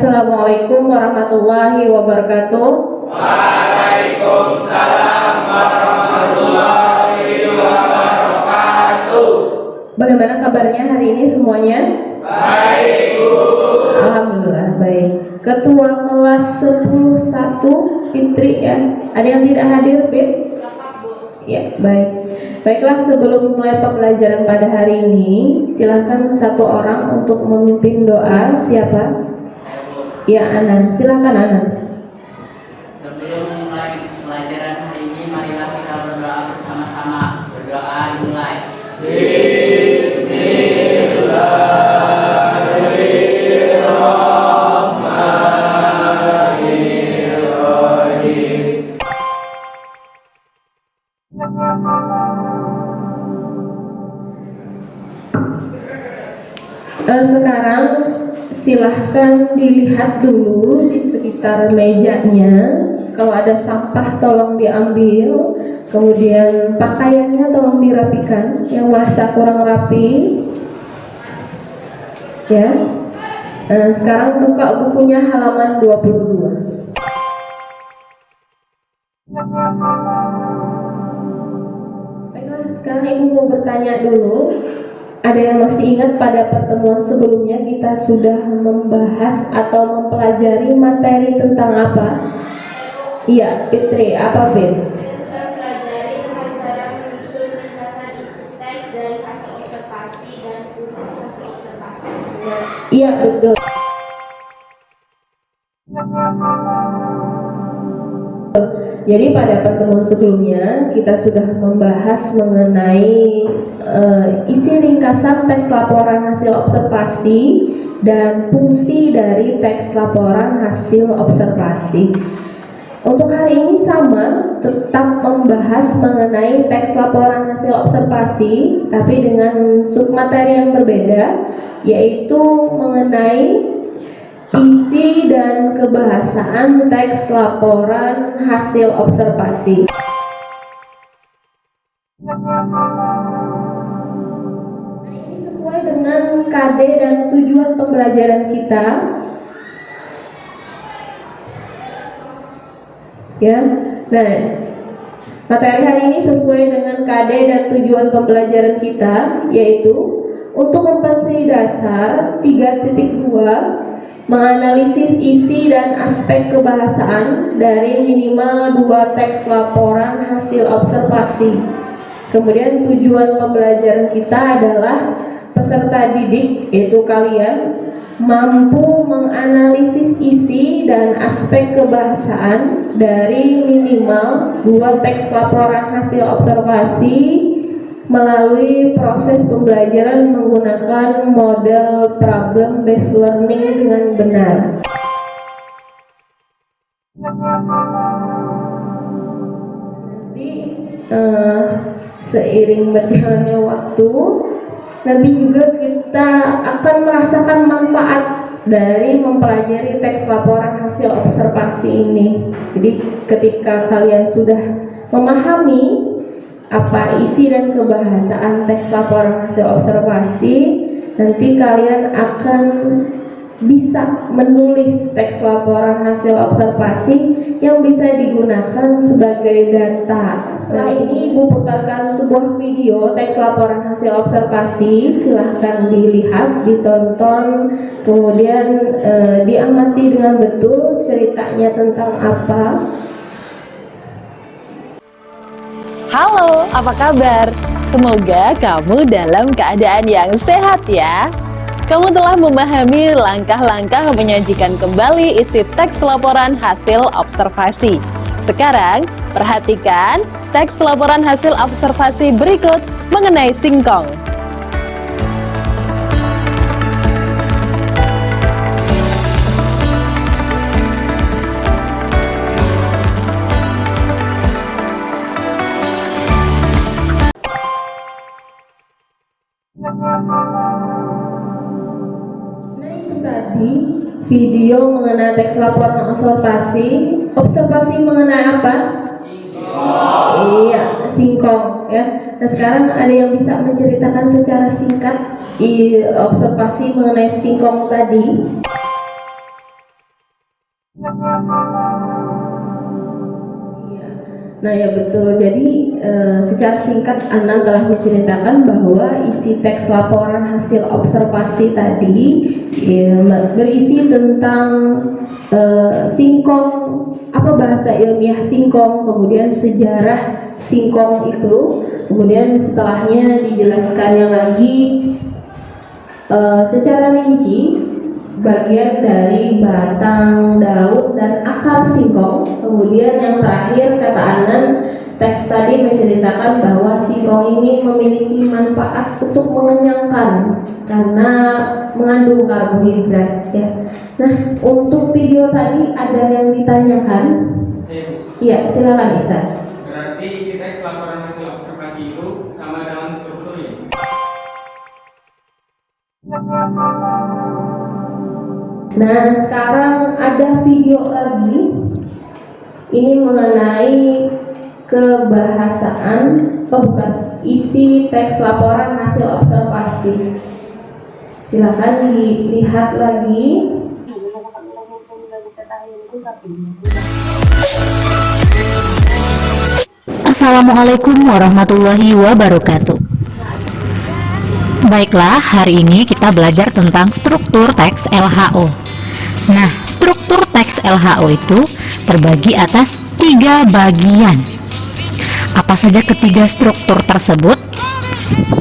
Assalamualaikum warahmatullahi wabarakatuh. Waalaikumsalam warahmatullahi wabarakatuh. Bagaimana kabarnya hari ini semuanya? Baik, Bu. Alhamdulillah baik. Ketua kelas 10-1 Fitri ya. Ada yang tidak hadir, Beb? Ya, baik. Baiklah, sebelum mulai pembelajaran pada hari ini, silakan satu orang untuk memimpin doa. Siapa? Ya, Anan. Silakan Anan. Sebelum mulai pelajaran hari ini, marilah kita berdoa bersama-sama. Berdoa dimulai. Bismillahirrahmanirrahim. Sekarang silahkan dilihat dulu di sekitar mejanya. Kalau ada sampah tolong diambil. Kemudian pakaiannya tolong dirapikan. Yang merasa kurang rapi, ya. Sekarang buka bukunya halaman 22. Baiklah, sekarang Ibu mau bertanya dulu. Ada yang masih ingat pada pertemuan sebelumnya kita sudah membahas atau mempelajari materi tentang apa? Iya, Fitri, apa Fit? Kita pelajari tentang cara menyusun ringkasan isi teks dari hasil observasi dan fungsi hasil observasi. Iya, betul. Jadi pada pertemuan sebelumnya kita sudah membahas mengenai isi ringkasan teks laporan hasil observasi dan fungsi dari teks laporan hasil observasi. Untuk hari ini sama, tetap membahas mengenai teks laporan hasil observasi, tapi dengan submateri yang berbeda, yaitu mengenai isi dan kebahasaan teks laporan hasil observasi. Nah, ini sesuai dengan KD dan tujuan pembelajaran kita. Ya, nah materi hari ini sesuai dengan KD dan tujuan pembelajaran kita, yaitu untuk kompetensi dasar 3.2 menganalisis isi dan aspek kebahasaan dari minimal 2 teks laporan hasil observasi. Kemudian tujuan pembelajaran kita adalah peserta didik, yaitu kalian, mampu menganalisis isi dan aspek kebahasaan dari minimal 2 teks laporan hasil observasi melalui proses pembelajaran menggunakan model problem based learning dengan benar. Nanti seiring berjalannya waktu, nanti juga kita akan merasakan manfaat dari mempelajari teks laporan hasil observasi ini. Jadi ketika kalian sudah memahami apa isi dan kebahasaan teks laporan hasil observasi, nanti kalian akan bisa menulis teks laporan hasil observasi yang bisa digunakan sebagai data. Setelah ini Ibu putarkan sebuah video teks laporan hasil observasi, silahkan dilihat, ditonton, kemudian diamati dengan betul ceritanya tentang apa. Halo, apa kabar? Semoga kamu dalam keadaan yang sehat ya. Kamu telah memahami langkah-langkah menyajikan kembali isi teks laporan hasil observasi. Sekarang, perhatikan teks laporan hasil observasi berikut mengenai singkong. Nah, itu tadi video mengenai teks laporan observasi mengenai apa? Iya, singkong ya. Nah, sekarang ada yang bisa menceritakan secara singkat observasi mengenai singkong tadi? Iya. Nah ya betul. Jadi secara singkat Anan telah menceritakan bahwa isi teks laporan hasil observasi tadi berisi tentang singkong, apa bahasa ilmiah singkong, kemudian sejarah singkong itu, kemudian setelahnya dijelaskannya lagi secara rinci bagian dari batang, daun, dan akar singkong. Kemudian yang terakhir kata Anan, teks tadi menceritakan bahwa singkong ini memiliki manfaat untuk mengenyangkan karena mengandung karbohidrat ya. Nah, untuk video tadi ada yang ditanyakan? Iya, silakan Isa. Berarti isi teks laporan hasil observasi itu sama dengan strukturnya? Nah, sekarang ada video lagi. Ini mengenai kebahasaan, isi teks laporan hasil observasi. Silakan dilihat lagi. Assalamualaikum warahmatullahi wabarakatuh. Baiklah, hari ini kita belajar tentang struktur teks LHO. Nah, struktur teks LHO itu terbagi atas 3 bagian. Apa saja ketiga struktur tersebut?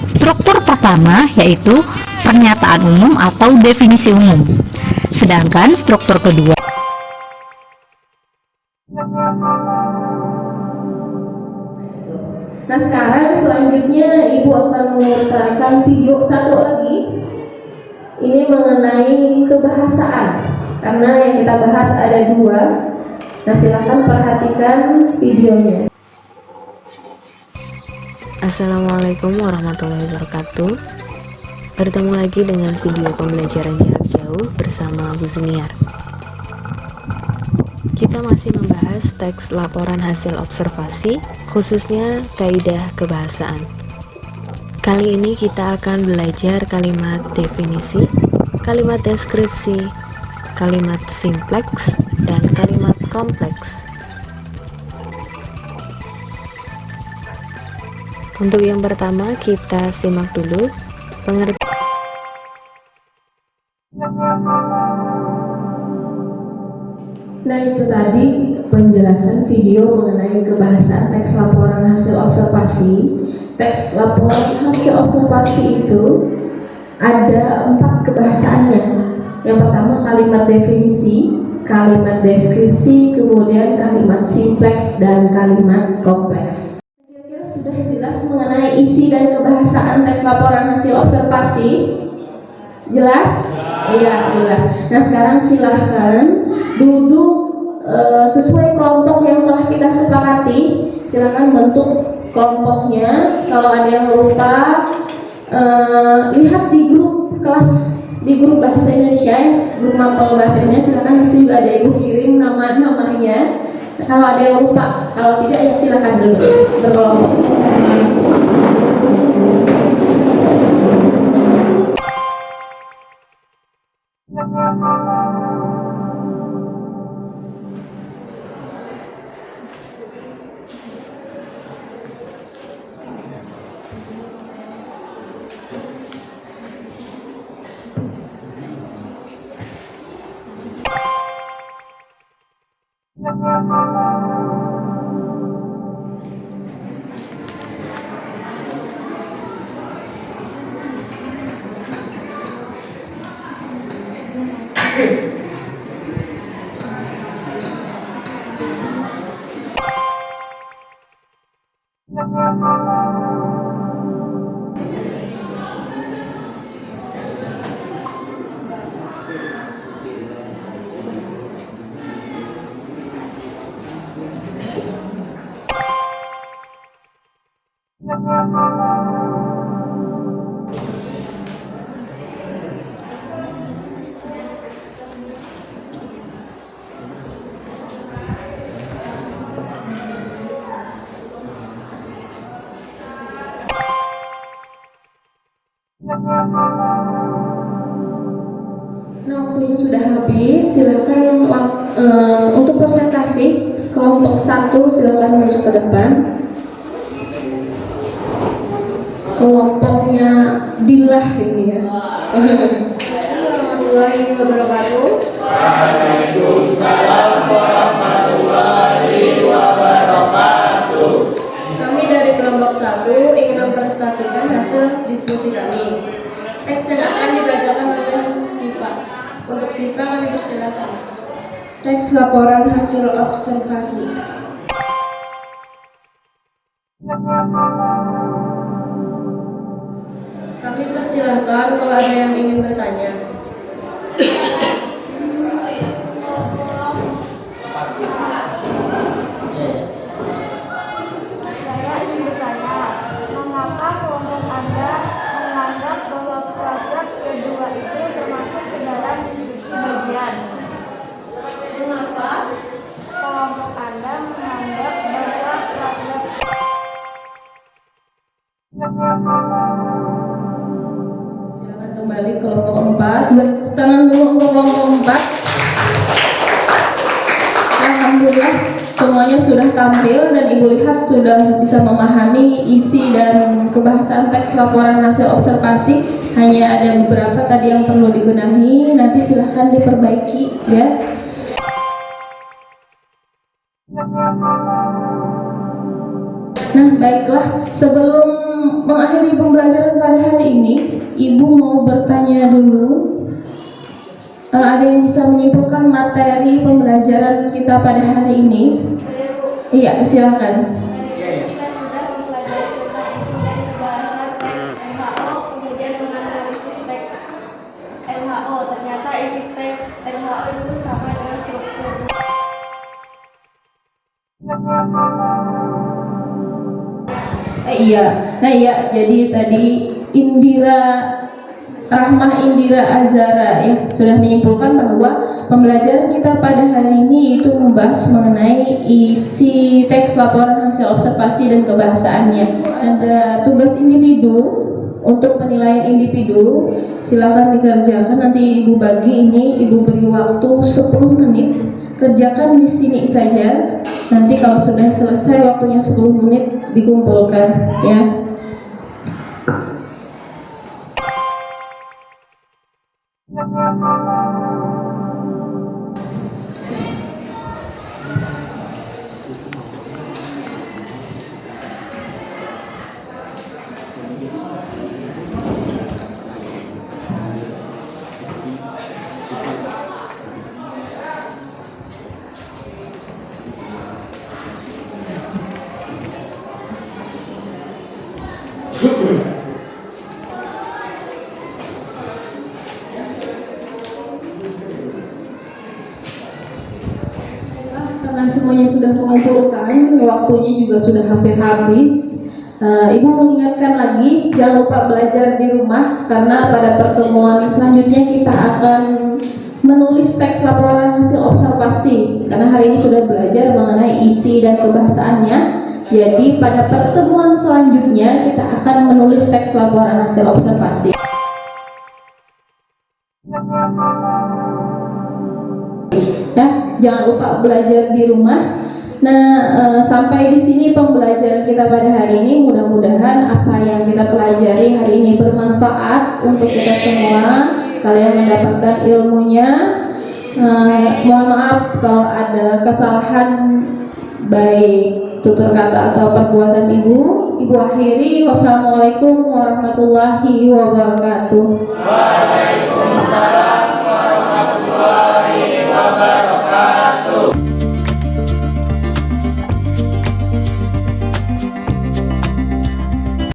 Struktur pertama yaitu pernyataan umum atau definisi umum. Sedangkan struktur kedua Nah, sekarang selanjutnya Ibu akan memutarkan video satu lagi. Ini mengenai kebahasaan, karena yang kita bahas ada 2. Nah, silahkan perhatikan videonya. Assalamualaikum warahmatullahi wabarakatuh. Bertemu lagi dengan video pembelajaran jarak jauh bersama Bu Zuniar. Kita masih membahas teks laporan hasil observasi, khususnya kaidah kebahasaan. Kali ini kita akan belajar kalimat definisi, kalimat deskripsi, kalimat simpleks, dan kalimat kompleks. Untuk yang pertama, kita simak dulu pengertian. Nah, itu tadi penjelasan video mengenai kebahasaan teks laporan hasil observasi. Teks laporan hasil observasi itu ada 4 kebahasaannya. Yang pertama kalimat definisi, kalimat deskripsi, kemudian kalimat simpleks, dan kalimat kompleks. Kira-kira sudah jelas mengenai isi dan kebahasaan teks laporan hasil observasi? Jelas? Iya, jelas. Nah, sekarang silahkan duduk sesuai kelompok yang telah kita sepakati. Silahkan bentuk kelompoknya. Kalau ada yang lupa, lihat di grup kelas, di grup bahasa Indonesia, grup mapel bahasa Indonesia. Silahkan di situ juga ada Ibu kirim namanya. Nah, kalau ada yang lupa, kalau tidak ya silahkan dulu berkelompok. Nah, waktunya sudah habis. Silakan untuk presentasi kelompok 1 silakan maju ke depan. Kelompoknya Dilah ini ya. Warahmatullahi wabarakatuh. Waalaikumsalam warahmatullahi wabarakatuh. Kami dari kelompok 1 ingin mempresentasikan hasil diskusi kami. Teks yang akan dibacakan oleh Siva. Untuk Siva kami persilakan. Teks laporan hasil observasi. Kami persilahkan kalau ada yang ingin bertanya. Saya ingin bertanya, mengapa kelompok Anda menganggap bahwa proyek kedua itu termasuk ke dalam diskusi bagian? Mengapa kelompok Anda menganggap bahwa proyek Silakan kembali kelompok 4. Bertangan dulu untuk kelompok 4. Alhamdulillah semuanya sudah tampil dan Ibu lihat sudah bisa memahami isi dan kebahasaan teks laporan hasil observasi. Hanya ada beberapa tadi yang perlu dibenahi, nanti silahkan diperbaiki ya. Nah, baiklah, sebelum mengakhiri pembelajaran pada hari ini, Ibu mau bertanya dulu. Ada yang bisa menyimpulkan materi pembelajaran kita pada hari ini? Iya, silakan. kita sudah mempelajari tentang isi dan kebahasaan teks LHO, kemudian menganalisis teks LHO. Ternyata isi teks LHO itu sama dengan struktur. Iya, nah iya, jadi tadi Rahmah Indira Azara ya sudah menyimpulkan bahwa pembelajaran kita pada hari ini itu membahas mengenai isi teks laporan hasil observasi dan kebahasaannya. Ada tugas individu untuk penilaian individu, silakan dikerjakan. Nanti Ibu bagi ini, Ibu beri waktu 10 menit. Kerjakan di sini saja. Nanti kalau sudah selesai waktunya 10 menit dikumpulkan ya. Karena semuanya sudah mengumpulkan, waktunya juga sudah hampir habis. Ibu mengingatkan lagi, jangan lupa belajar di rumah karena pada pertemuan selanjutnya kita akan menulis teks laporan hasil observasi. Karena hari ini sudah belajar mengenai isi dan kebahasaannya. Jadi pada pertemuan selanjutnya kita akan menulis teks laporan hasil observasi. Ya, jangan lupa belajar di rumah. Nah, sampai di sini pembelajaran kita pada hari ini. Mudah-mudahan apa yang kita pelajari hari ini bermanfaat untuk kita semua. Kalian mendapatkan ilmunya. Mohon maaf kalau ada kesalahan baik tutur kata atau perbuatan Ibu. Ibu akhiri. Wassalamualaikum warahmatullahi wabarakatuh. Waalaikumsalam.